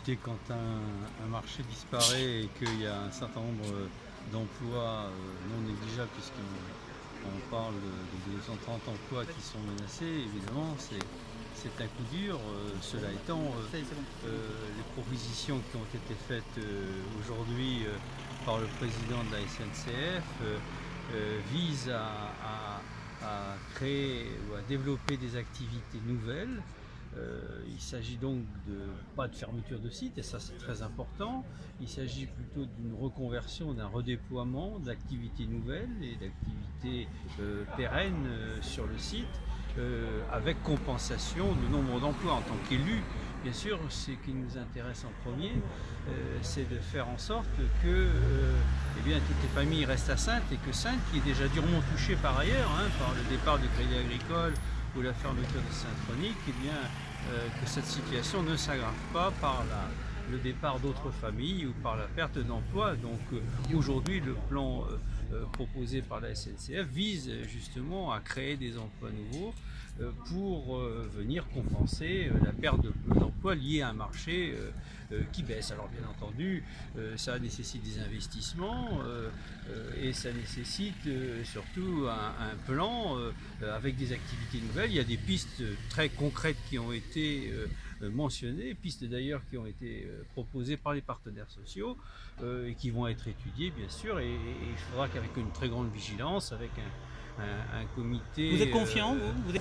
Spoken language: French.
difficulté quand un marché disparaît et qu'il y a un certain nombre d'emplois non négligeables, puisqu'on parle de 230 emplois qui sont menacés. Évidemment, c'est un coup dur. Cela étant, les propositions qui ont été faites aujourd'hui par le président de la SNCF visent à créer ou à développer des activités nouvelles. Il s'agit donc pas de fermeture de site, et ça c'est très important. Il s'agit plutôt d'une reconversion, d'un redéploiement d'activités nouvelles et d'activités pérennes sur le site, avec compensation du nombre d'emplois. En tant qu'élu, bien sûr, ce qui nous intéresse en premier, c'est de faire en sorte que eh bien, toutes les familles restent à Saintes, et que Saintes, qui est déjà durement touchée par ailleurs, par le départ du Crédit Agricole ou la fermeture de Saint-Tronic, eh bien, que cette situation ne s'aggrave pas par le départ d'autres familles ou par la perte d'emploi. Donc aujourd'hui, le plan proposé par la SNCF vise justement à créer des emplois nouveaux pour venir compenser la perte d'emplois liée à un marché qui baisse. Alors bien entendu, ça nécessite des investissements et ça nécessite surtout un plan avec des activités nouvelles. Il y a des pistes très concrètes qui ont été mentionnées, pistes d'ailleurs qui ont été proposées par les partenaires sociaux et qui vont être étudiées bien sûr, et il faudra qu'avec une très grande vigilance, avec un comité... Vous êtes confiant, vous